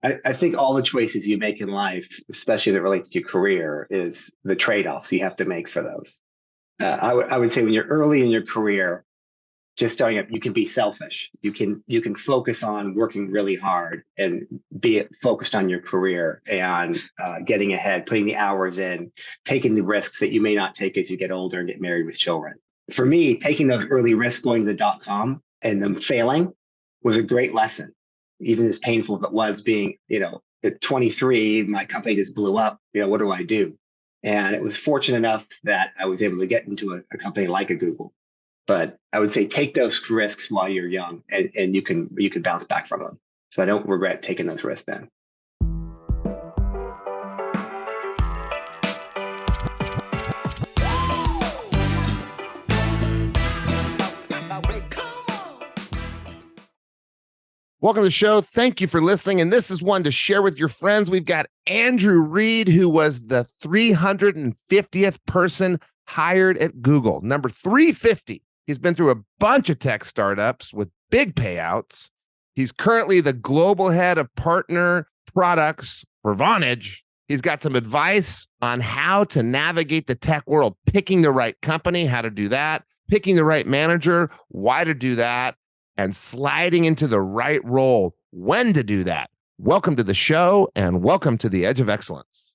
I think all the choices you make in life, especially as it relates to your career, is the trade-offs you have to make for those. I would say when you're early in your career, just starting up, you can be selfish. You can focus on working really hard and be focused on your career and getting ahead, putting the hours in, taking the risks that you may not take as you get older and get married with children. For me, taking those early risks going to the dot-com and them failing was a great lesson. Even as painful as it was being, at 23, my company just blew up. What do I do? And it was fortunate enough that I was able to get into a company like a Google. But I would say take those risks while you're young, and you can bounce back from them. So I don't regret taking those risks then. Welcome to the show. Thank you for listening. And this is one to share with your friends. We've got Andrew Reid, who was the 350th person hired at Google. Number 350. He's been through a bunch of tech startups with big payouts. He's currently the global head of partner products for Vonage. He's got some advice on how to navigate the tech world, picking the right company, how to do that, picking the right manager, why to do that, and sliding into the right role, when to do that. Welcome to the show, and welcome to the Edge of Excellence.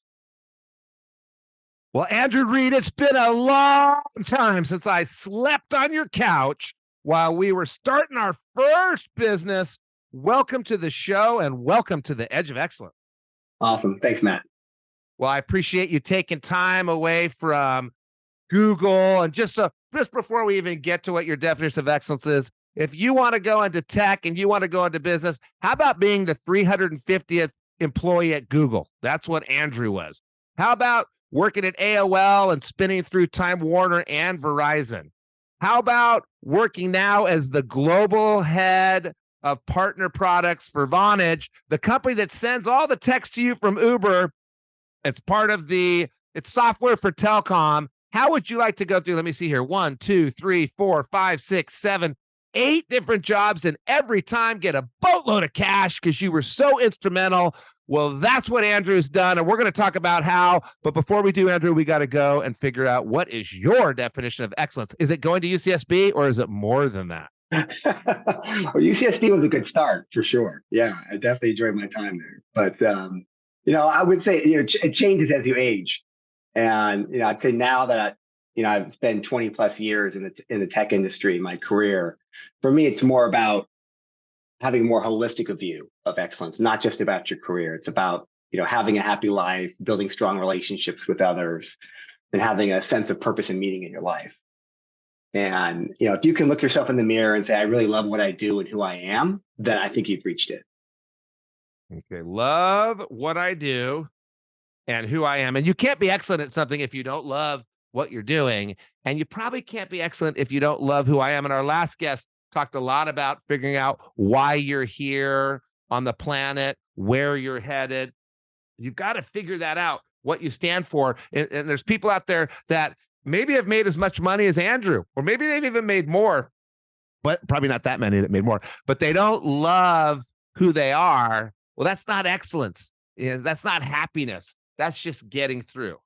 Well, Andrew Reid, it's been a long time since I slept on your couch while we were starting our first business. Welcome to the show, and welcome to the Edge of Excellence. Awesome. Thanks, Matt. Well, I appreciate you taking time away from Google. And just before we even get to what your definition of excellence is, if you want to go into tech and you want to go into business, how about being the 350th employee at Google? That's what Andrew was. How about working at AOL and spinning through Time Warner and Verizon? How about working now as the global head of partner products for Vonage, the company that sends all the text to you from Uber? It's part of it's software for telecom. How would you like to go through? Let me see here. 1, 2, 3, 4, 5, 6, 7, 8 different jobs, and every time get a boatload of cash because you were so instrumental. Well, that's what Andrew's done, and we're going to talk about how. But before we do, Andrew, we got to go and figure out what is your definition of excellence. Is it going to UCSB, or is it more than that? Well, UCSB was a good start for sure. Yeah, I definitely enjoyed my time there. But I would say it changes as you age, and I'd say now that I've spent 20 plus years in the tech industry in my career. For me, it's more about having a more holistic view of excellence, not just about your career. It's about, having a happy life, building strong relationships with others, and having a sense of purpose and meaning in your life. And, if you can look yourself in the mirror and say, I really love what I do and who I am, then I think you've reached it. Okay. Love what I do and who I am. And you can't be excellent at something if you don't love what you're doing. And you probably can't be excellent if you don't love who I am. And our last guest talked a lot about figuring out why you're here on the planet, where you're headed. You've got to figure that out, what you stand for. And there's people out there that maybe have made as much money as Andrew, or maybe they've even made more, but probably not that many that made more, but they don't love who they are. Well, that's not excellence. That's not happiness. That's just getting through.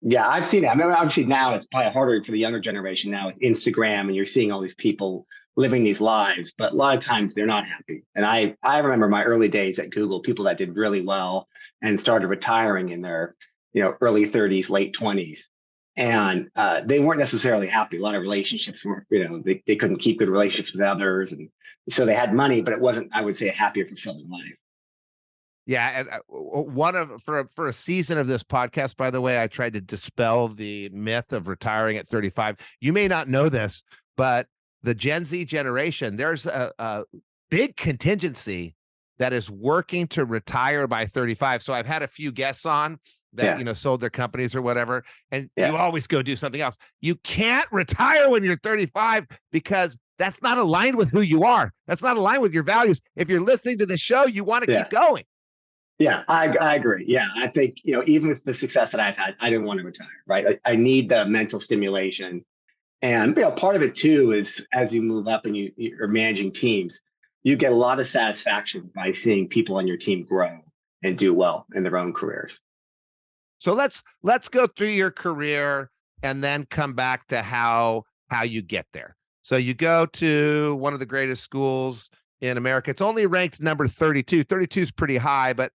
Yeah, I've seen it. I mean, obviously now it's probably harder for the younger generation now with Instagram, and you're seeing all these people living these lives, but a lot of times they're not happy. And I remember my early days at Google, people that did really well and started retiring in their early 30s, late 20s. And they weren't necessarily happy. A lot of relationships were, they couldn't keep good relationships with others. And so they had money, but it wasn't, I would say, a happier, fulfilling life. Yeah, and for a season of this podcast, by the way, I tried to dispel the myth of retiring at 35. You may not know this, but the Gen Z generation, there's a big contingency that is working to retire by 35. So I've had a few guests on that sold their companies or whatever, and you always go do something else. You can't retire when you're 35 because that's not aligned with who you are. That's not aligned with your values. If you're listening to the show, you want to keep going. Yeah, I agree. Yeah, I think, even with the success that I've had, I didn't want to retire, right? I need the mental stimulation. And, part of it too is as you move up and you're managing teams, you get a lot of satisfaction by seeing people on your team grow. and do well in their own careers. So let's go through your career and then come back to how you get there. So you go to one of the greatest schools in America. It's only ranked number 32. 32 is pretty high, but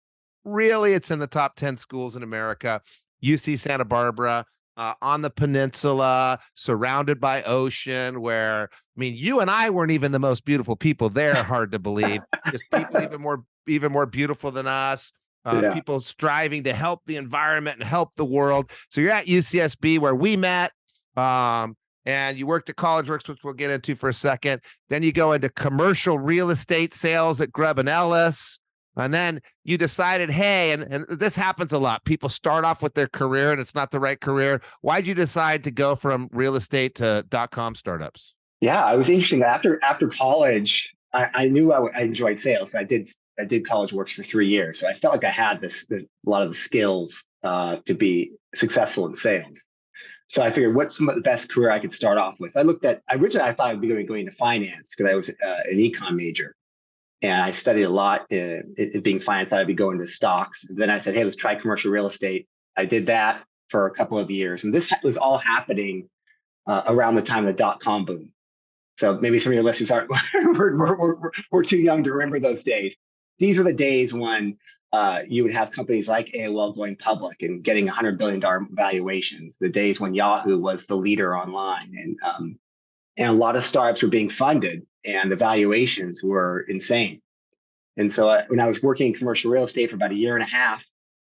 really it's in the top 10 schools in America. UC Santa Barbara, on the peninsula, surrounded by ocean, where, I mean, you and I weren't even the most beautiful people there, hard to believe. Just people even more beautiful than us. Yeah. People striving to help the environment and help the world. So you're at UCSB where we met, and you worked at CollegeWorks, which we'll get into for a second. Then you go into commercial real estate sales at Grubb & Ellis. And then you decided, hey, and this happens a lot. People start off with their career and it's not the right career. Why'd you decide to go from real estate to .com startups? Yeah, it was interesting. After college, I knew I enjoyed sales. I did CollegeWorks for 3 years, so I felt like I had a lot of the skills to be successful in sales. So I figured, what's the best career I could start off with? Originally I thought I'd be going into finance because I was an econ major, and I studied a lot it being finance. I'd be going to stocks. And then I said, hey, let's try commercial real estate. I did that for a couple of years, and this was all happening around the time of the dot-com boom. So maybe some of your listeners aren't we're too young to remember those days. These were the days when you would have companies like AOL going public and getting $100 billion valuations. The days when Yahoo was the leader online, and a lot of startups were being funded, and the valuations were insane. And so when I was working in commercial real estate for about a year and a half,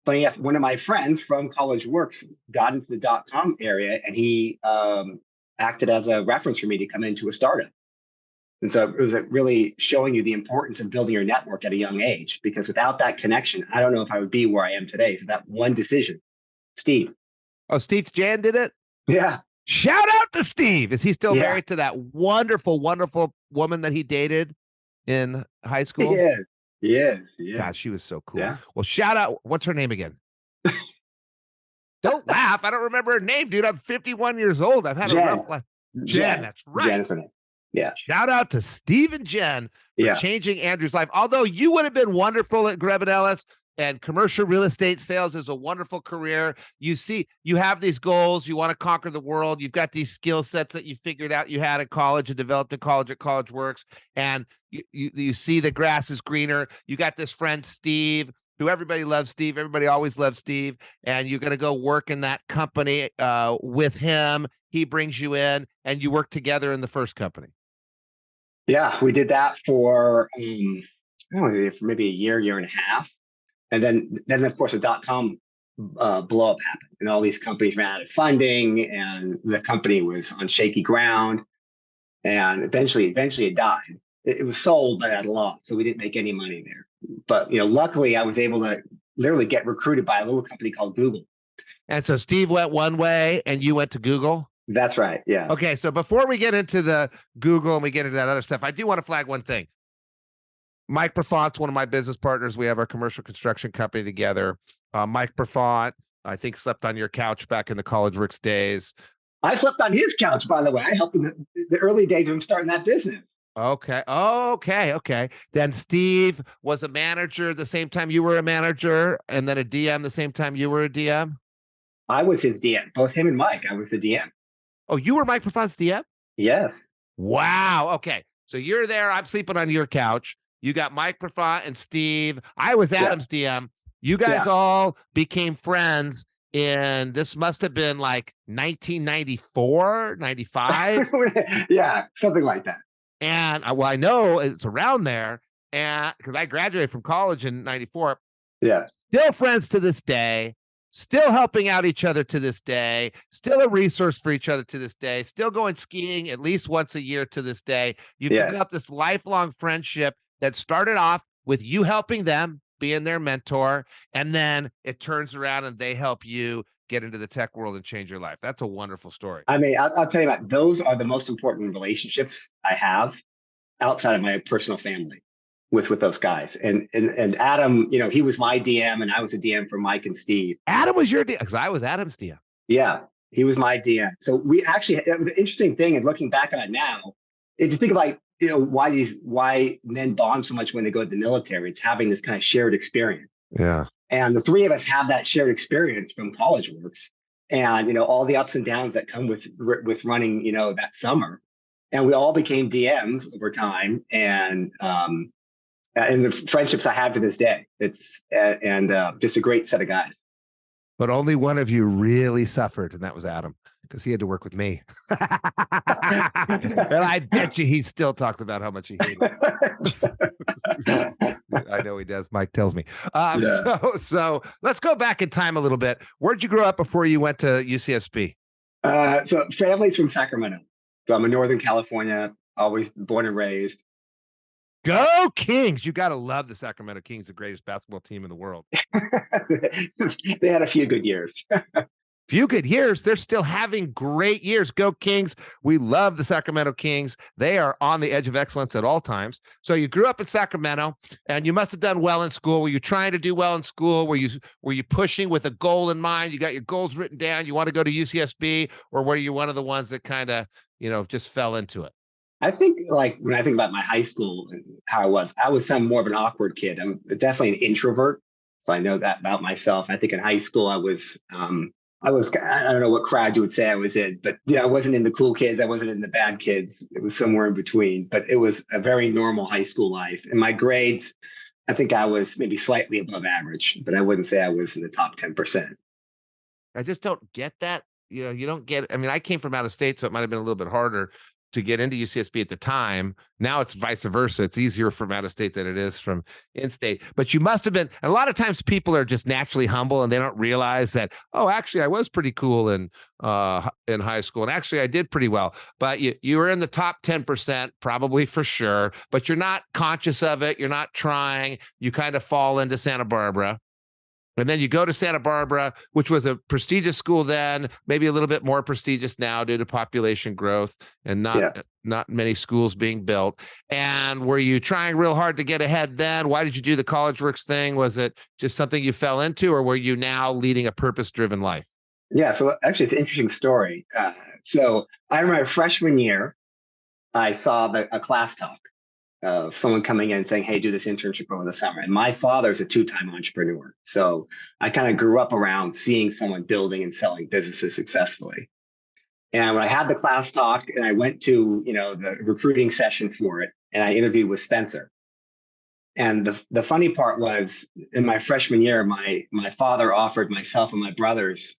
funny enough, one of my friends from CollegeWorks got into the dot-com area, and he acted as a reference for me to come into a startup. And so it was really showing you the importance of building your network at a young age, because without that connection, I don't know if I would be where I am today. So that one decision, Steve. Oh, Steve Jan did it? Yeah. Shout out to Steve. Is he still married to that wonderful, wonderful woman that he dated in high school? Yes. God, she was so cool. Yeah. Well, shout out. What's her name again? Don't laugh. I don't remember her name, dude. I'm 51 years old. I've had a rough life. Jen, that's right. Jen is her name. Yeah. Shout out to Steve and Jen for changing Andrew's life. Although you would have been wonderful at Grubb & Ellis, and commercial real estate sales is a wonderful career. You see, you have these goals. You want to conquer the world. You've got these skill sets that you figured out you had in college and developed in college at CollegeWorks. And you see the grass is greener. You got this friend, Steve, who everybody loves Steve. Everybody always loves Steve. And you're going to go work in that company with him. He brings you in, and you work together in the first company. Yeah, we did that for maybe a year and a half. And then of course, the dot-com blow up happened, and all these companies ran out of funding, and the company was on shaky ground. And eventually it died. It was sold, but at a loss, so we didn't make any money there. But luckily, I was able to literally get recruited by a little company called Google. And so Steve went one way, and you went to Google. That's right. Yeah. Okay, so before we get into the Google and we get into that other stuff, I do want to flag one thing. Mike Profant's one of my business partners. We have our commercial construction company together. Mike Profant, I think, slept on your couch back in the CollegeWorks days. I slept on his couch, by the way. I helped him the early days of him starting that business. Okay. Then Steve was a manager the same time you were a manager, and then a DM the same time you were a DM? I was his DM. Both him and Mike, I was the DM. Oh, you were Mike Profant's DM? Yes. Wow. Okay. So you're there. I'm sleeping on your couch. You got Mike Profant and Steve. I was Adam's DM. You guys all became friends in, this must have been like 1994, 95. Yeah, something like that. And I know it's around there, and because I graduated from college in 94. Yeah. Still friends to this day, still helping out each other to this day, still a resource for each other to this day, still going skiing at least once a year to this day. You've developed this lifelong friendship that started off with you helping them, being their mentor, and then it turns around and they help you get into the tech world and change your life. That's a wonderful story. I mean, I'll tell you what, those are the most important relationships I have outside of my personal family with those guys. And Adam, he was my DM, and I was a DM for Mike and Steve. Adam was your DM, because I was Adam's DM. Yeah, he was my DM. So we actually, the interesting thing, and looking back on it now, if you think about why men bond so much when they go to the military, it's having this kind of shared experience. Yeah. And the three of us have that shared experience from College Works, and all the ups and downs that come with running that summer. And we all became DMs over time, and the friendships I have to this day. It's and just a great set of guys. But only one of you really suffered, and that was Adam, because he had to work with me. And I bet you he still talks about how much he hated it. I know he does. Mike tells me. Yeah. So let's go back in time a little bit. Where'd you grow up before you went to UCSB? So family's from Sacramento. So I'm in Northern California, always born and raised. Go Kings! You got to love the Sacramento Kings, the greatest basketball team in the world. They had a few good years. Few good years. They're still having great years. Go Kings. We love the Sacramento Kings. They are on the edge of excellence at all times. So you grew up in Sacramento and you must have done well in school. Were you trying to do well in school? Were you pushing with a goal in mind? You got your goals written down. You want to go to UCSB, or were you one of the ones that kind of, just fell into it? I think, like, when I think about my high school and how I was kind of more of an awkward kid. I'm definitely an introvert, so I know that about myself. I think in high school I don't know what crowd you would say I was in, but I wasn't in the cool kids, I wasn't in the bad kids. It was somewhere in between. But it was a very normal high school life. And my grades, I think I was maybe slightly above average, but I wouldn't say I was in the top 10%. I just don't get that. You don't get. I mean, I came from out of state, so it might have been a little bit harder to get into UCSB at the time. Now it's vice versa. It's easier from out of state than it is from in state. But you must have been. And a lot of times people are just naturally humble and they don't realize that. Oh, actually, I was pretty cool in high school, and actually I did pretty well. But you were in the top 10%, probably for sure. But you're not conscious of it. You're not trying. You kind of fall into Santa Barbara. And then you go to Santa Barbara, which was a prestigious school then, maybe a little bit more prestigious now due to population growth and not many schools being built. And were you trying real hard to get ahead then? Why did you do the College Works thing? Was it just something you fell into, or were you now leading a purpose-driven life? Yeah, so actually it's an interesting story. So I remember freshman year, I saw a class talk of someone coming in and saying, "Hey, do this internship over the summer." And my father's a two-time entrepreneur. So I kind of grew up around seeing someone building and selling businesses successfully. And when I had the class talk and I went to, the recruiting session for it, and I interviewed with Spencer. And the funny part was, in my freshman year, my father offered myself and my brothers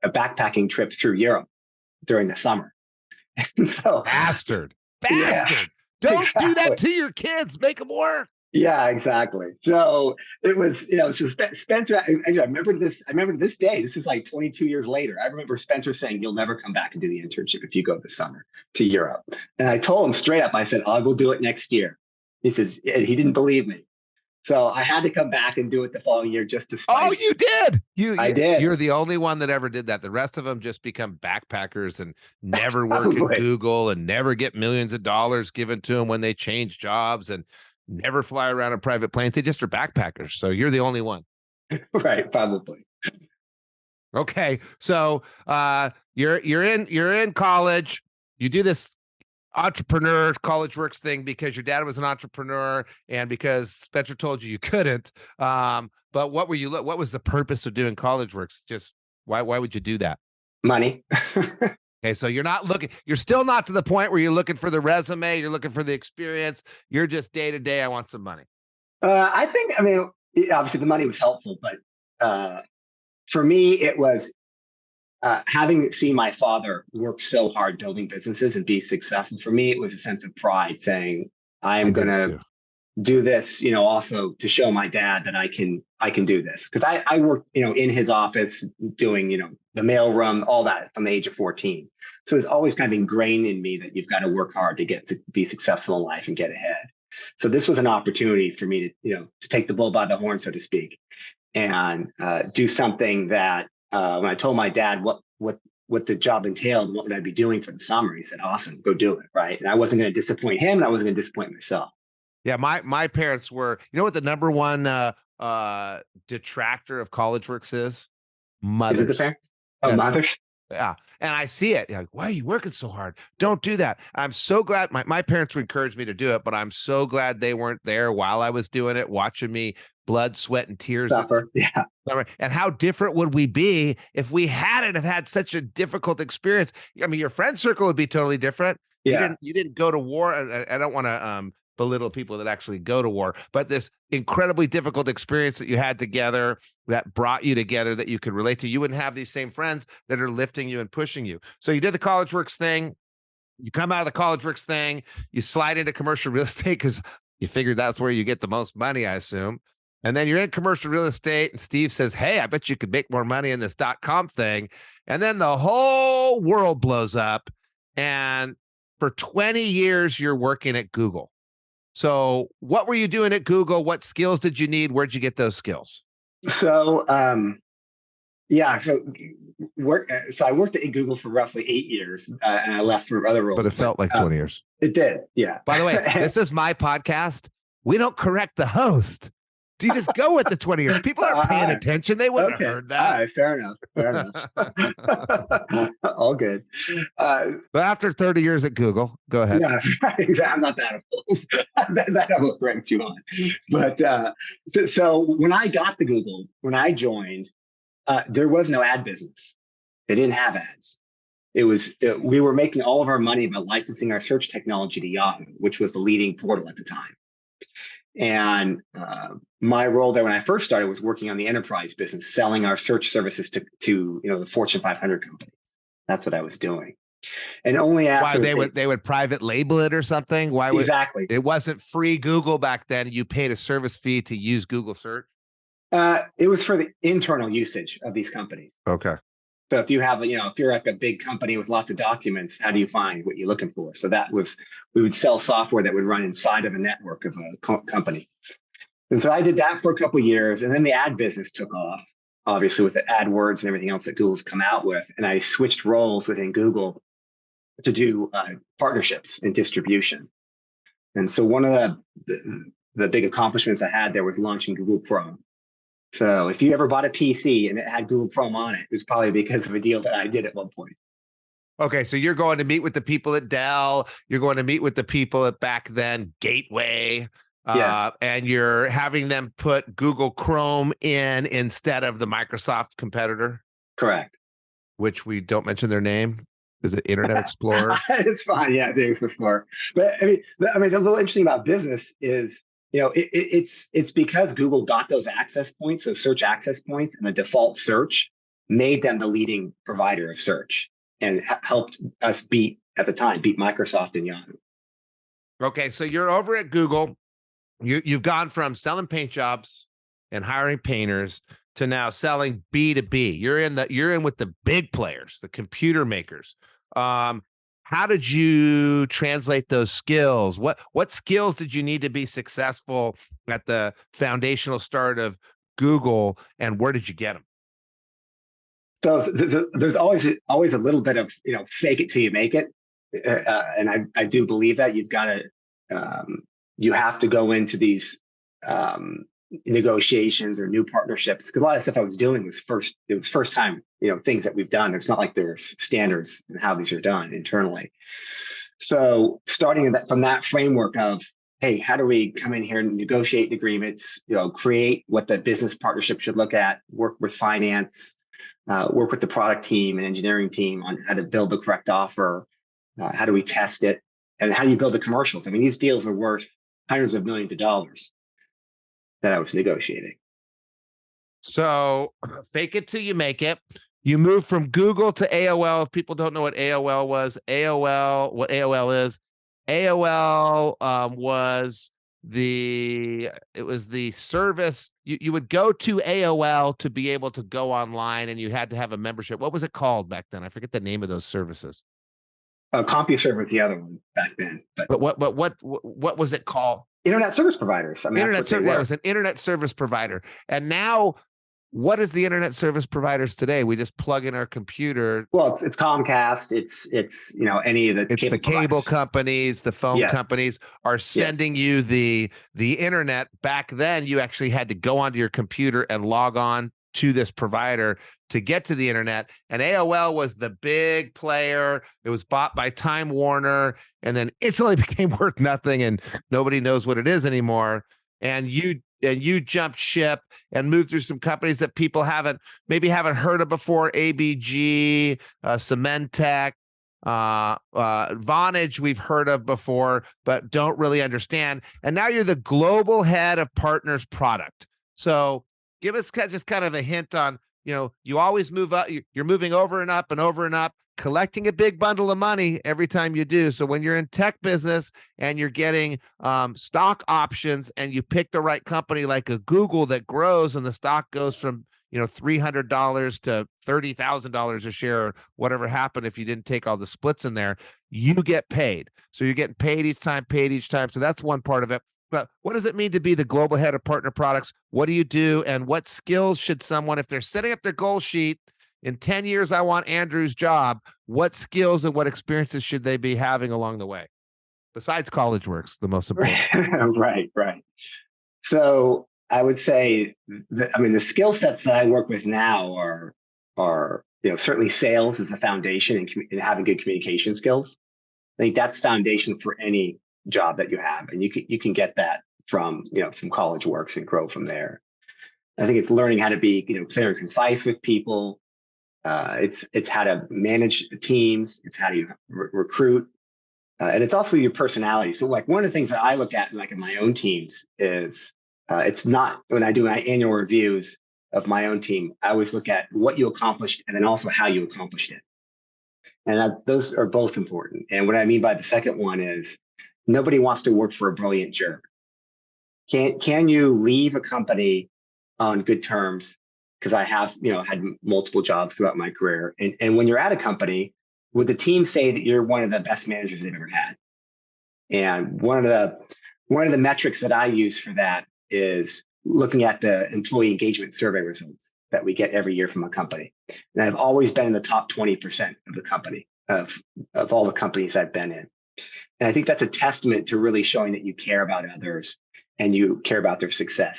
a backpacking trip through Europe during the summer. And so, Bastard. yeah, Don't do that exactly. to your kids. Make them work. Yeah, exactly. So it was, so Spencer, I remember this. I remember this day. This is like 22 years later. I remember Spencer saying, "You'll never come back and do the internship if you go this summer to Europe." And I told him straight up, I said, "I will do it next year." He says, and he didn't believe me. So I had to come back and do it the following year just to spite Oh, him. you did. I did. You're the only one that ever did that. The rest of them just become backpackers and never work at Probably. Google and never get millions of dollars given to them when they change jobs and never fly around in private planes. They just are backpackers. So you're the only one. Right, probably. Okay. So you're in college. You do this entrepreneur College Works thing because your dad was an entrepreneur and because Spencer told you couldn't. But what was the purpose of doing College Works? Just why would you do that? Money. Okay, so you're still not to the point where you're looking for the resume, you're looking for the experience. You're just day to day, I want some money. I mean, obviously the money was helpful, but for me, it was having seen my father work so hard building businesses and be successful. For me, it was a sense of pride saying, I'm going to do this, also to show my dad that I can do this. Cause I worked, in his office doing, the mailroom, all that from the age of 14. So it's always kind of ingrained in me that you've got to work hard to be successful in life and get ahead. So this was an opportunity for me to take the bull by the horn, so to speak, and do something that when I told my dad what the job entailed, what would I be doing for the summer, he said, "Awesome, go do it." Right. And I wasn't going to disappoint him and I wasn't going to disappoint myself. Yeah, my parents were, what the number one detractor of College Works is? Mothers. Is it the parents? Oh, mothers. Yeah. And I see it. Like, why are you working so hard? Don't do that. I'm so glad my parents would encourage me to do it, but I'm so glad they weren't there while I was doing it, watching me blood, sweat, and tears. Suffer. Yeah. And how different would we be if we hadn't have had such a difficult experience? I mean, your friend circle would be totally different. Yeah. You didn't go to war. I don't want to belittle people that actually go to war, but this incredibly difficult experience that you had together that brought you together that you could relate to, you wouldn't have these same friends that are lifting you and pushing you. So you did the College Works thing. You come out of the College Works thing, you slide into commercial real estate because you figured that's where you get the most money, I assume. And then you're in commercial real estate, and Steve says, hey, I bet you could make more money in this .com thing. And then the whole world blows up. And for 20 years, you're working at Google. So what were you doing at Google? What skills did you need? Where'd you get those skills? So, yeah, so I worked at Google for roughly 8 years, and I left for other roles. But it felt like 20 years. It did, yeah. By the way, this is my podcast. We don't correct the host. Do you just go with the 20 years? People aren't paying attention. They wouldn't have heard that. All right, fair enough. Fair enough. All good. But after 30 years at Google, go ahead. Yeah, I'm not that old. that I will correct you on. But so when I got to Google, when I joined, there was no ad business. They didn't have ads. We were making all of our money by licensing our search technology to Yahoo, which was the leading portal at the time. And my role there when I first started was working on the enterprise business, selling our search services to the Fortune 500 companies. That's what I was doing. And only after they would private label it or something. Exactly. It wasn't free Google back then. You paid a service fee to use Google search. It was for the internal usage of these companies. Okay. So if you have, if you're like a big company with lots of documents, how do you find what you're looking for? So we would sell software that would run inside of a network of a company. And so I did that for a couple of years, and then the ad business took off, obviously with the AdWords and everything else that Google's come out with. And I switched roles within Google to do partnerships and distribution. And so one of the big accomplishments I had there was launching Google Chrome. So if you ever bought a PC and it had Google Chrome on it, it was probably because of a deal that I did at one point. Okay, so you're going to meet with the people at Dell. You're going to meet with the people at back then Gateway. Yes. And you're having them put Google Chrome in instead of the Microsoft competitor. Correct. Which we don't mention their name. Is it Internet Explorer? It's fine. Yeah, Internet Explorer. But I mean, the little interesting about business is, it's because Google got those access points, so search access points, and the default search made them the leading provider of search and helped us beat Microsoft and Yahoo. Okay, so you're over at Google. You've gone from selling paint jobs and hiring painters to now selling B2B. You're in with the big players, the computer makers. How did you translate those skills? What skills did you need to be successful at the foundational start of Google, and where did you get them? So there's always a little bit of fake it till you make it, and I do believe that you've got to you have to go into these negotiations or new partnerships, because a lot of stuff I was doing was first time things that we've done. It's not like there's standards in how these are done internally. So starting from that framework of, hey, how do we come in here and negotiate agreements, create what the business partnership should look at, work with finance, work with the product team and engineering team on how to build the correct offer, how do we test it, and how do you build the commercials? I mean, these deals are worth hundreds of millions of dollars that I was negotiating. So fake it till you make it. You move from Google to AOL. If people don't know what AOL was, what AOL is, AOL was the service. You would go to AOL to be able to go online, and you had to have a membership. What was it called back then? I forget the name of those services. CompuServe was the other one back then. But what was it called? Internet service providers. I mean, it was an internet service provider. And now, what is the internet service providers today? We just plug in our computer. Well, it's Comcast. It's any of the cable the cable companies, the phone companies are sending you the internet. Back then, you actually had to go onto your computer and log on to this provider to get to the internet. And AOL was the big player. It was bought by Time Warner and then instantly became worth nothing, and nobody knows what it is anymore. And you you jumped ship and moved through some companies that people maybe haven't heard of before. ABG, Cementech, Vonage we've heard of before, but don't really understand. And now you're the global head of partners product. So give us just kind of a hint on, you always move up, you're moving over and up and over and up, collecting a big bundle of money every time you do. So when you're in tech business and you're getting stock options and you pick the right company like a Google that grows and the stock goes from $300 to $30,000 a share, or whatever happened if you didn't take all the splits in there, you get paid. So you're getting paid each time. So that's one part of it. But what does it mean to be the global head of partner products? What do you do? And what skills should someone, if they're setting up their goal sheet, in 10 years, I want Andrew's job, what skills and what experiences should they be having along the way? Besides college works, the most important. Right. So I would say, the skill sets that I work with now are certainly sales is the foundation, and having good communication skills. I think that's foundation for any job that you have, and you can get that from college works and grow from there. I think it's learning how to be clear and concise with people. It's how to manage teams. It's how to recruit, and it's also your personality. So like one of the things that I look at like in my own teams is it's not when I do my annual reviews of my own team, I always look at what you accomplished and then also how you accomplished it. And those are both important. And what I mean by the second one is nobody wants to work for a brilliant jerk. Can you leave a company on good terms? Because I have, had multiple jobs throughout my career. And when you're at a company, would the team say that you're one of the best managers they've ever had? And one of the metrics that I use for that is looking at the employee engagement survey results that we get every year from a company. And I've always been in the top 20% of the company, of all the companies I've been in. And I think that's a testament to really showing that you care about others and you care about their success.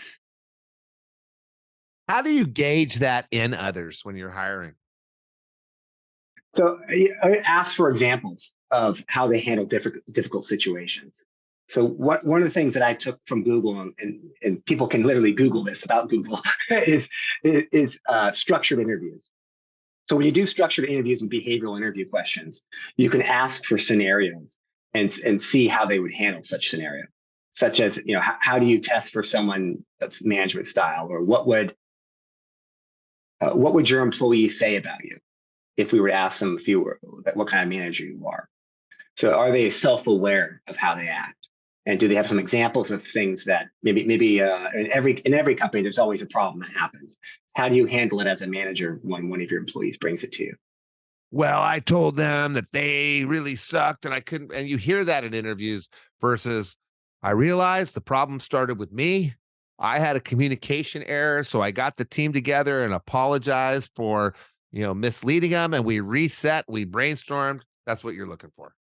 How do you gauge that in others when you're hiring? So I ask for examples of how they handle difficult situations. So one of the things that I took from Google, and people can literally Google this about Google, is structured interviews. So when you do structured interviews and behavioral interview questions, you can ask for scenarios and see how they would handle such scenario, such as how do you test for someone's management style, or what would your employees say about you if we were to ask them what kind of manager you are. So are they self-aware of how they act? And do they have some examples of things that maybe in every company, there's always a problem that happens. How do you handle it as a manager when one of your employees brings it to you? Well, I told them that they really sucked and I couldn't, and you hear that in interviews versus I realized the problem started with me. I had a communication error. So I got the team together and apologized for, misleading them, and we reset, we brainstormed. That's what you're looking for.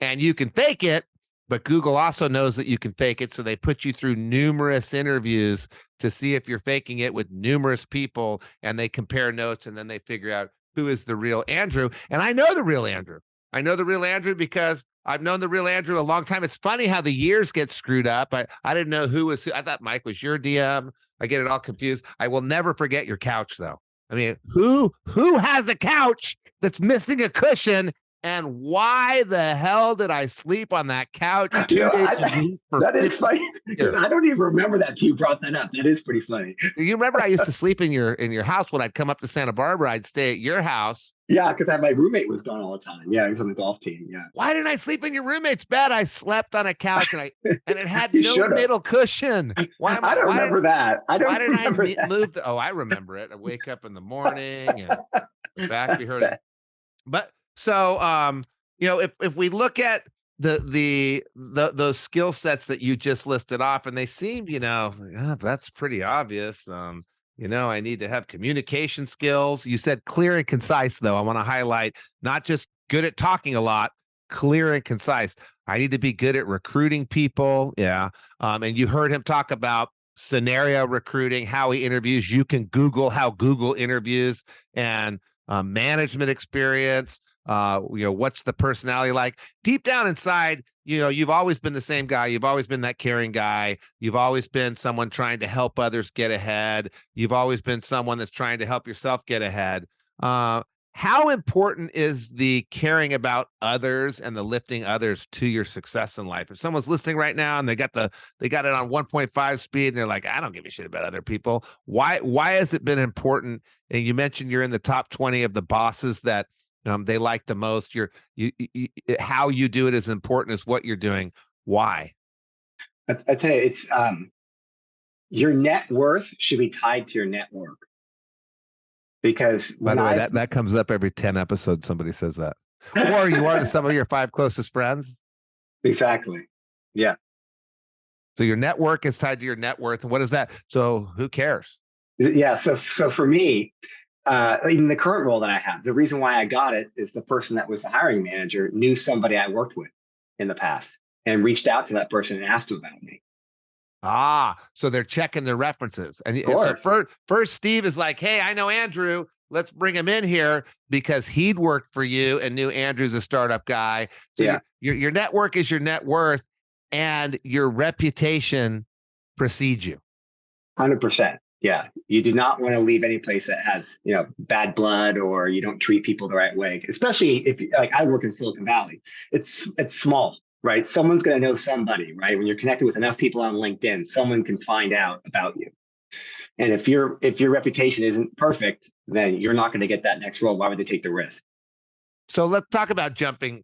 And you can fake it, but Google also knows that you can fake it. So they put you through numerous interviews to see if you're faking it with numerous people, and they compare notes, and then they figure out who is the real Andrew. And I know the real Andrew. I know the real Andrew because I've known the real Andrew a long time. It's funny how the years get screwed up. I didn't know who was who. I thought Mike was your DM. I get it all confused. I will never forget your couch, though. I mean, who has a couch that's missing a cushion? And why the hell did I sleep on that couch 2 days a week for that is funny. I don't even remember that till you brought that up. That is pretty funny. You remember I used to sleep in your house when I'd come up to Santa Barbara. I'd stay at your house. Yeah, because my roommate was gone all the time. Yeah, he was on the golf team. Yeah. Why didn't I sleep in your roommate's bed? I slept on a couch and it had no middle cushion. I don't remember that. I don't remember that. Move? Oh, I remember it. I wake up in the morning and back we heard it. But so if we look at those skill sets that you just listed off, and they seem, that's pretty obvious. I need to have communication skills. You said clear and concise, though. I want to highlight not just good at talking a lot, clear and concise. I need to be good at recruiting people. Yeah. And you heard him talk about scenario recruiting, how he interviews. You can Google how Google interviews, and management experience. What's the personality like? Deep down inside, you've always been the same guy. You've always been that caring guy. You've always been someone trying to help others get ahead. You've always been someone that's trying to help yourself get ahead. How important is the caring about others and the lifting others to your success in life? If someone's listening right now and they got it on 1.5 speed and they're like, I don't give a shit about other people. Why has it been important? And you mentioned you're in the top 20 of the bosses that they like the most. How you do it is important as what you're doing. Why? I tell you, it's your net worth should be tied to your network. Because by the way, that comes up every 10 episodes. Somebody says that, or you are to some of your 5 closest friends. Exactly. Yeah. So your network is tied to your net worth. And what is that? So who cares? Yeah. So for me, even the current role that I have, the reason why I got it is the person that was the hiring manager knew somebody I worked with in the past and reached out to that person and asked him about me. So they're checking their references. And so first Steve is like, hey, I know Andrew. Let's bring him in here because he'd worked for you and knew Andrew's a startup guy. So yeah. your network is your net worth and your reputation precedes you. 100%. Yeah. You do not want to leave any place that has, bad blood or you don't treat people the right way, especially if like I work in Silicon Valley. It's small. Right. Someone's going to know somebody, right? When you're connected with enough people on LinkedIn, someone can find out about you. And if your reputation isn't perfect, then you're not going to get that next role. Why would they take the risk? So let's talk about jumping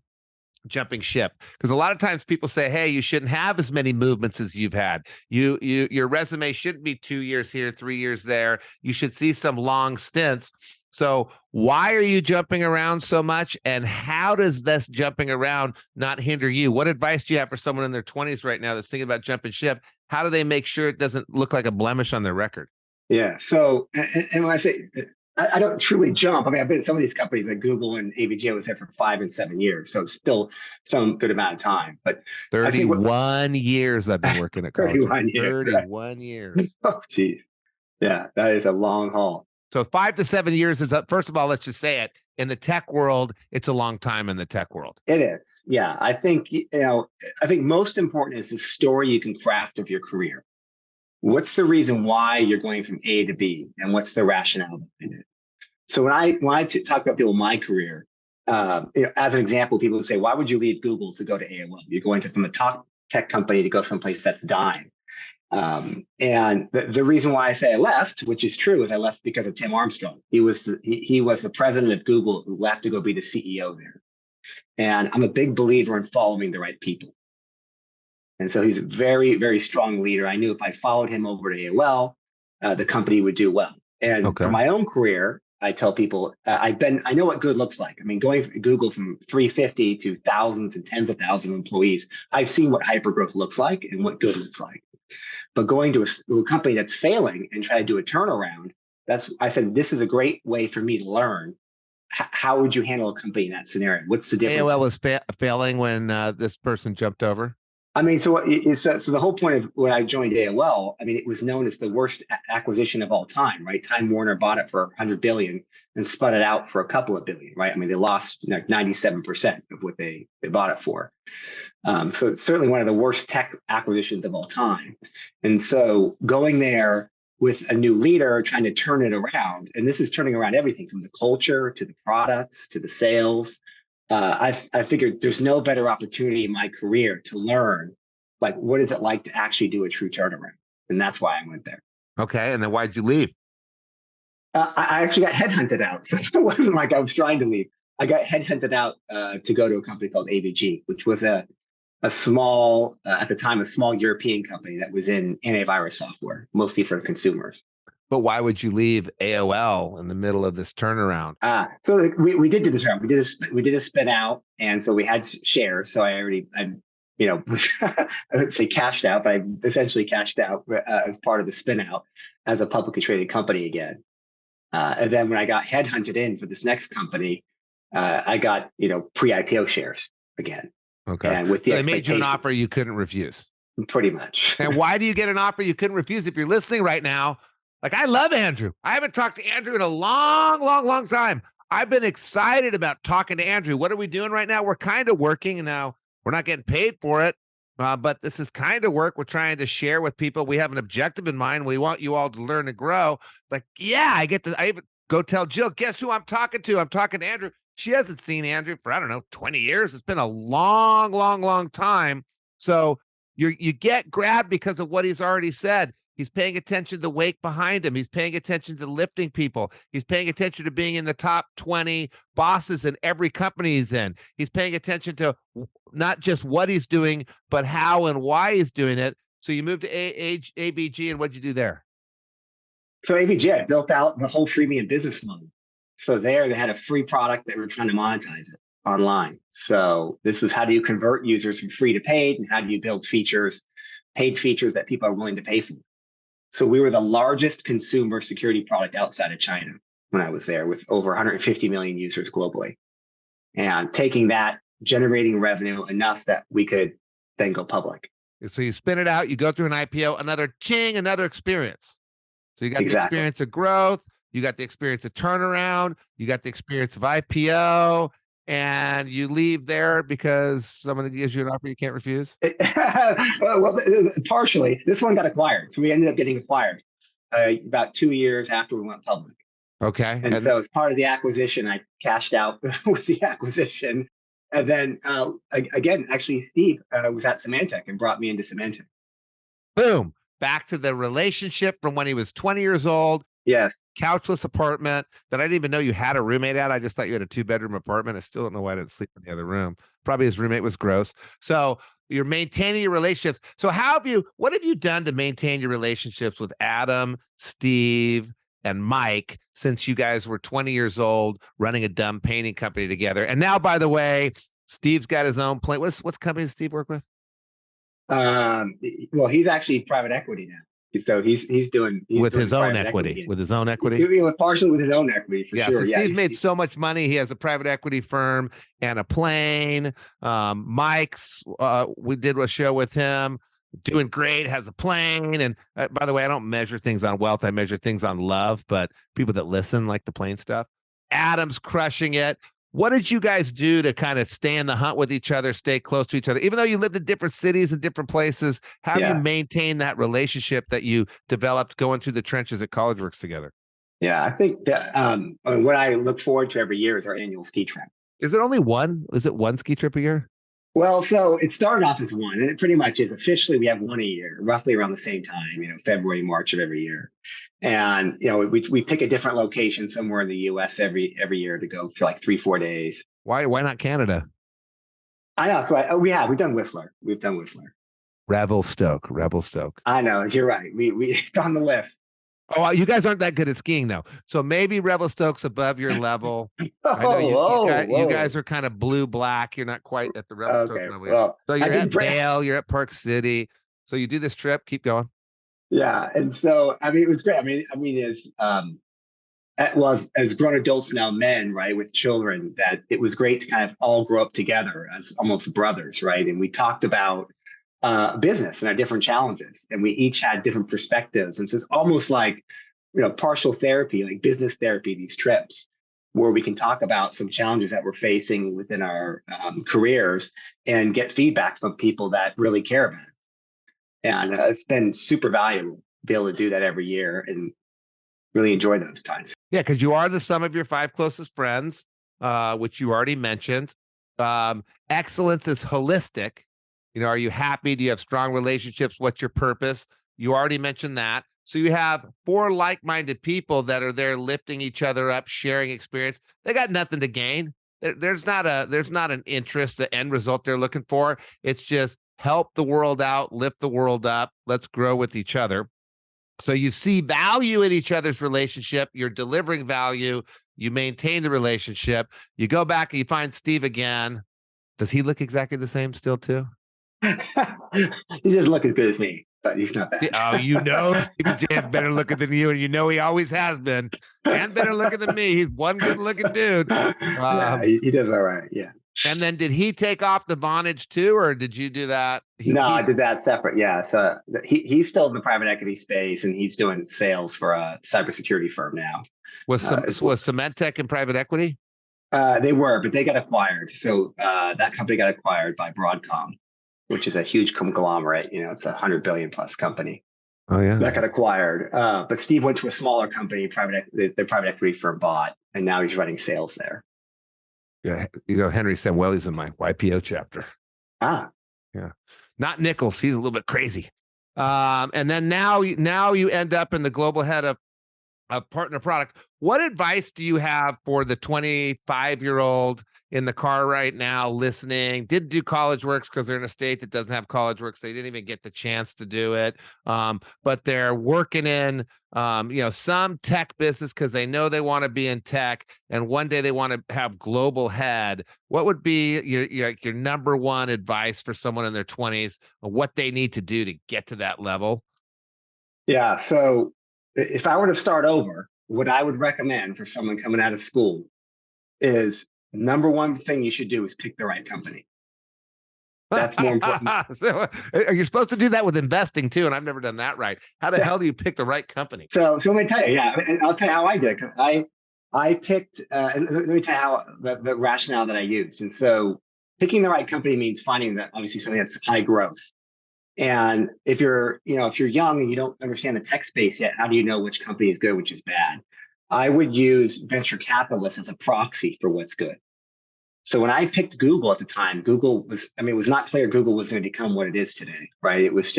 ship, because a lot of times people say, hey, you shouldn't have as many movements as you've had. Your resume shouldn't be 2 years here, 3 years there. You should see some long stints. So why are you jumping around so much? And how does this jumping around not hinder you? What advice do you have for someone in their 20s right now that's thinking about jumping ship? How do they make sure it doesn't look like a blemish on their record? Yeah. So, and when I say I don't truly jump, I mean, I've been at some of these companies like Google and AVG. I was there for 5 and 7 years. So it's still some good amount of time. But 31 years I've been working at college. 31 years. 31 years. Oh, geez. Yeah, that is a long haul. So 5 to 7 years is up. First of all, let's just say it. In the tech world, it's a long time in the tech world. It is. Yeah. I think most important is the story you can craft of your career. What's the reason why you're going from A to B and what's the rationale behind it? So when I talk about people in my career, as an example, people say, why would you leave Google to go to AOL? You're going from a top tech company to go someplace that's dying. And the reason why I say I left, which is true, is I left because of Tim Armstrong. He was the president of Google who left to go be the CEO there. And I'm a big believer in following the right people. And so he's a very, very strong leader. I knew if I followed him over to AOL, the company would do well. And for my own career, I tell people I know what good looks like. I mean, going from Google from 350 to thousands and tens of thousands of employees, I've seen what hypergrowth looks like and what good looks like. But going to a company that's failing and try to do a turnaround, I said, this is a great way for me to learn. How would you handle a company in that scenario? What's the difference? AOL was failing when this person jumped over? I mean, so the whole point of when I joined AOL, I mean, it was known as the worst acquisition of all time, right? Time Warner bought it for $100 billion and spun it out for a couple of billion, right? I mean, they lost 97% of what they bought it for. So it's certainly one of the worst tech acquisitions of all time. And so going there with a new leader, trying to turn it around, and this is turning around everything from the culture to the products to the sales. I figured there's no better opportunity in my career to learn, like, what is it like to actually do a true turnaround? And that's why I went there. Okay. And then why'd you leave? I actually got headhunted out. So it wasn't like I was trying to leave. I got headhunted out to go to a company called AVG, which was a small, at the time, a small European company that was in antivirus software, mostly for consumers. But why would you leave AOL in the middle of this turnaround? So we did do this round. We did a spin out, and so we had shares. So I would say cashed out, but I essentially cashed out as part of the spin out as a publicly traded company again. And then when I got headhunted in for this next company, I got pre-IPO shares again. Okay. And with so they made you an offer you couldn't refuse. Pretty much. And why do you get an offer you couldn't refuse? If you're listening right now, like, I love Andrew. I haven't talked to Andrew in a long, long, long time. I've been excited about talking to Andrew. What are we doing right now? We're kind of working now. We're not getting paid for it, but this is kind of work we're trying to share with people. We have an objective in mind. We want you all to learn and grow. Like, yeah, I even go tell Jill, guess who I'm talking to? I'm talking to Andrew. She hasn't seen Andrew for, I don't know, 20 years. It's been a long, long, long time. So you get grabbed because of what he's already said. He's paying attention to the wake behind him. He's paying attention to lifting people. He's paying attention to being in the top 20 bosses in every company he's in. He's paying attention to not just what he's doing, but how and why he's doing it. So you moved to ABG, and what'd you do there? So ABG, I built out the whole freemium business model. So there, they had a free product that we were trying to monetize it online. So this was, how do you convert users from free to paid, and how do you build features, paid features that people are willing to pay for? So we were the largest consumer security product outside of China when I was there, with over 150 million users globally. And taking that, generating revenue enough that we could then go public. So you spin it out, you go through an IPO, another ching, another experience. So you got the experience of growth, you got the experience of turnaround, you got the experience of IPO, and you leave there because someone gives you an offer you can't refuse? Well, partially. This one got acquired. So we ended up getting acquired about 2 years after we went public. Okay. And so as part of the acquisition, I cashed out with the acquisition. And then again, actually, Steve was at Symantec and brought me into Symantec. Boom. Back to the relationship from when he was 20 years old. Yes. Couchless apartment that I didn't even know you had a roommate at. I just thought you had a 2-bedroom apartment. I still don't know why I didn't sleep in the other room. Probably his roommate was gross. So you're maintaining your relationships. So what have you done to maintain your relationships with Adam, Steve, and Mike since you guys were 20 years old running a dumb painting company together? And now, by the way, Steve's got his own plane. What's company does Steve work with? Well, he's actually private equity now. So he's doing with his own equity. With his own equity? Partially with his own equity, for sure. So Steve's made so much money. He has a private equity firm and a plane. Mike's, we did a show with him, doing great, has a plane. And by the way, I don't measure things on wealth. I measure things on love, but people that listen like the plane stuff. Adam's crushing it. What did you guys do to kind of stay in the hunt with each other, stay close to each other? Even though you lived in different cities and different places, how do you maintain that relationship that you developed going through the trenches at CollegeWorks together? Yeah, I think that what I look forward to every year is our annual ski trip. Is it only one? Is it one ski trip a year? Well, so it started off as one, and it pretty much is. Officially, we have one a year, roughly around the same time, February, March of every year. And, we pick a different location somewhere in the U.S. every year to go for like 3-4 days. Why not Canada? I know. So we've done Whistler. We've done Whistler. Revelstoke. I know. You're right. We it's on the list. Oh, you guys aren't that good at skiing, though. So maybe Revelstoke's above your level. I know you guys are kind of blue-black. You're not quite at the Revelstoke level. Well, so you're at Vail, you're at Park City. So you do this trip. Keep going. Yeah, and so it was great. As grown adults now, men, right, with children, that it was great to kind of all grow up together as almost brothers, right? And we talked about business and our different challenges, and we each had different perspectives, and so it's almost like partial therapy, like business therapy, these trips where we can talk about some challenges that we're facing within our careers and get feedback from people that really care about it. And it's been super valuable to be able to do that every year and really enjoy those times. Yeah, because you are the sum of your 5 closest friends, which you already mentioned. Excellence is holistic. Are you happy? Do you have strong relationships? What's your purpose? You already mentioned that. So you have 4 like-minded people that are there lifting each other up, sharing experience. They got nothing to gain. There's not an interest, the end result they're looking for. It's just help the world out, lift the world up. Let's grow with each other. So you see value in each other's relationship. You're delivering value. You maintain the relationship. You go back and you find Steve again. Does he look exactly the same still too? He doesn't look as good as me, but he's not bad. Stevie J is better looking than you, and he always has been, and better looking than me. He's one good looking dude. He does all right. Yeah. And then did he take off the Vonage too, or did you do that? I did that separate. Yeah. So he's still in the private equity space, and he's doing sales for a cybersecurity firm now. Was Symantec in private equity? They were, but they got acquired. So that company got acquired by Broadcom, which is a huge conglomerate. It's 100 billion plus company Oh yeah. that got acquired. But Steve went to a smaller company, the private equity firm bought, and now he's running sales there. Yeah. Henry Samueli's in my YPO chapter. Ah, Yeah. Not Nichols. He's a little bit crazy. And then now you end up in the global head of partner product. What advice do you have for the 25-year-old in the car right now listening? Didn't do college works because they're in a state that doesn't have college works. They didn't even get the chance to do it. But they're working in some tech business because they know they want to be in tech, and one day they want to have global head. What would be your number one advice for someone in their 20s on what they need to do to get to that level? yeah. So if I were to start over, what I would recommend for someone coming out of school is number one thing you should do is pick the right company. That's more important. So, you're supposed to do that with investing too, and I've never done that right. How the hell do you pick the right company? So let me tell you, yeah, and I'll tell you how I did. Because I picked, and let me tell you how the rationale that I used. And so picking the right company means finding that obviously something that's high growth. And if you're young and you don't understand the tech space yet, how do you know which company is good, which is bad? I would use venture capitalists as a proxy for what's good. So when I picked Google at the time, it was not clear Google was going to become what it is today, right? It was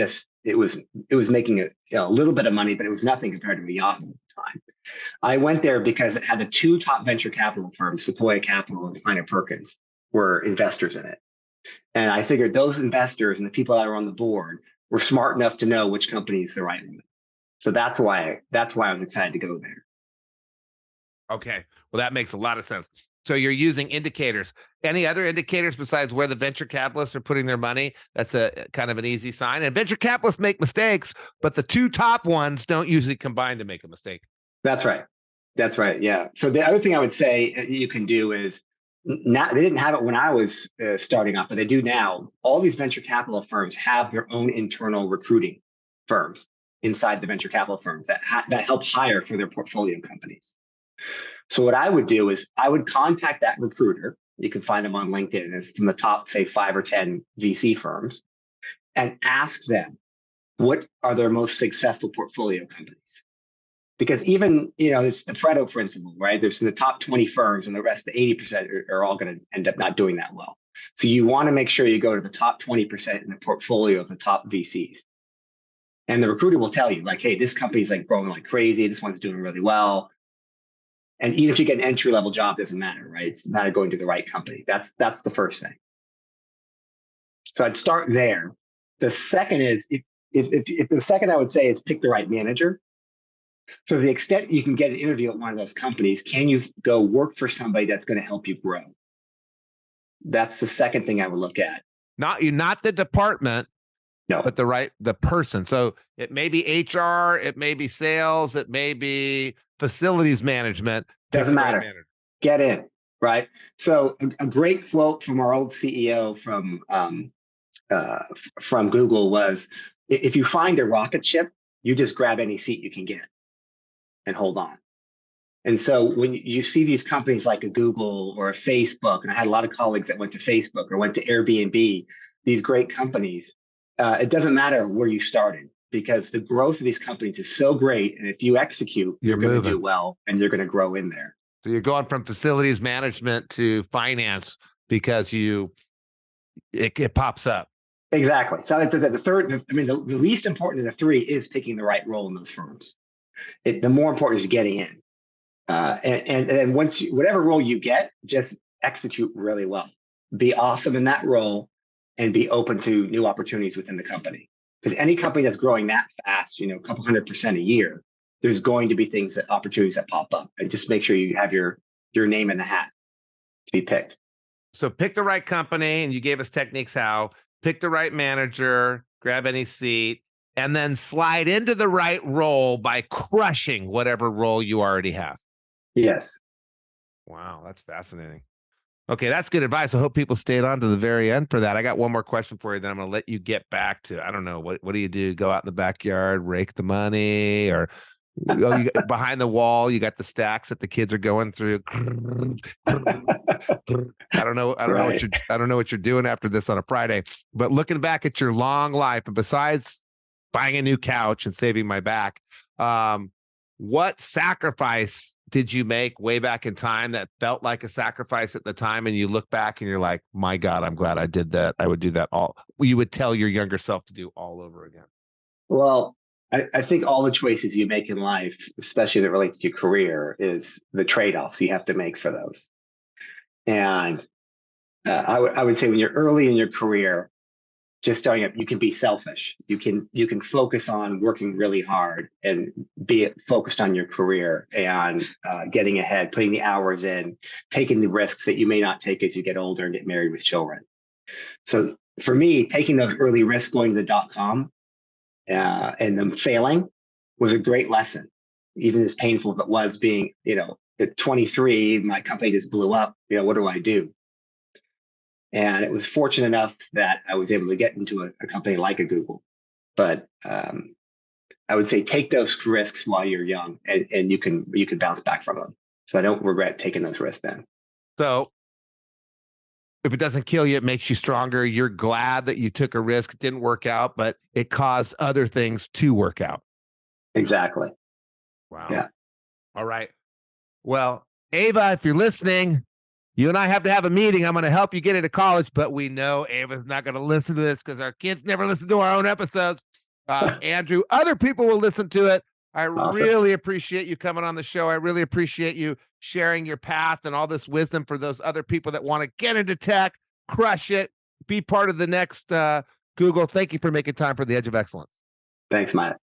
making a little bit of money, but it was nothing compared to Yahoo at the time. I went there because it had the two top venture capital firms, Sequoia Capital and Kleiner Perkins, were investors in it. And I figured those investors and the people that were on the board were smart enough to know which company is the right one. So that's why I was excited to go there. Okay. Well, that makes a lot of sense. So you're using indicators. Any other indicators besides where the venture capitalists are putting their money? That's a kind of an easy sign. And venture capitalists make mistakes, but the two top ones don't usually combine to make a mistake. That's right. That's right. Yeah. So the other thing I would say you can do is now they didn't have it when I was starting off, but they do now. All these venture capital firms have their own internal recruiting firms inside the venture capital firms that help hire for their portfolio companies. So what I would do is I would contact that recruiter. You can find them on LinkedIn. It's from the top, say, 5 or 10 VC firms, and ask them what are their most successful portfolio companies. Because even, it's the Pareto principle, right? There's the top 20 firms and the rest, the 80% are all going to end up not doing that well. So you want to make sure you go to the top 20% in the portfolio of the top VCs. And the recruiter will tell you, like, hey, this company's like growing like crazy. This one's doing really well. And even if you get an entry level job, doesn't matter, right? It's a matter of going to the right company. That's the first thing. So I'd start there. The second is if the second I would say is pick the right manager. So to the extent you can get an interview at one of those companies, can you go work for somebody that's going to help you grow? That's the second thing I would look at. Not the department, no, but the person. So it may be HR, it may be sales, it may be facilities management. Doesn't matter. Get in, right? So a great quote from our old CEO from Google was, if you find a rocket ship, you just grab any seat you can get and hold on. And so when you see these companies like a Google or a Facebook, and I had a lot of colleagues that went to Facebook or went to Airbnb, these great companies, it doesn't matter where you started because the growth of these companies is so great. And if you execute, you're going to do well and you're going to grow in there. So you're going from facilities management to finance because it pops up. Exactly. So the third, the least important of the three is picking the right role in those firms. The more important is getting in. And then whatever role you get, just execute really well. Be awesome in that role and be open to new opportunities within the company. Because any company that's growing that fast, a couple 100% a year, there's going to be opportunities that pop up. And just make sure you have your name in the hat to be picked. So pick the right company, and you gave us techniques how. Pick the right manager, grab any seat, and then slide into the right role by crushing whatever role you already have. Yes. Wow, that's fascinating. Okay, that's good advice. I hope people stayed on to the very end for that. I got one more question for you, then I'm going to let you get back to, I don't know, what do you do? Go out in the backyard, rake the money, or Oh, you got, behind the wall, you got the stacks that the kids are going through. Right. I don't know what you're doing after this on a Friday, but looking back at your long life, and besides buying a new couch and saving my back, um, what sacrifice did you make way back in time that felt like a sacrifice at the time? And you look back and you're like, my God, I'm glad I did that. I would do that all. You would tell your younger self to do all over again. Well, I think all the choices you make in life, especially that relates to your career, is the trade-offs you have to make for those. And I would say when you're early in your career, just starting up, you can be selfish. You can focus on working really hard and be focused on your career and getting ahead, putting the hours in, taking the risks that you may not take as you get older and get married with children. So for me, taking those early risks going to the dot-com and them failing was a great lesson. Even as painful as it was being, at 23, my company just blew up. What do I do? And it was fortunate enough that I was able to get into a company like a Google. But I would say take those risks while you're young, and you can bounce back from them. So I don't regret taking those risks then. So if it doesn't kill you, it makes you stronger. You're glad that you took a risk, it didn't work out, but it caused other things to work out. Exactly. Wow. Yeah. All right. Well, Ava, if you're listening, you and I have to have a meeting. I'm going to help you get into college, but we know Ava's not going to listen to this because our kids never listen to our own episodes. Andrew, other people will listen to it. I Awesome. really appreciate you coming on the show. I really appreciate you sharing your path and all this wisdom for those other people that want to get into tech, crush it, be part of the next Google. Thank you for making time for the Edge of Excellence. Thanks, Matt.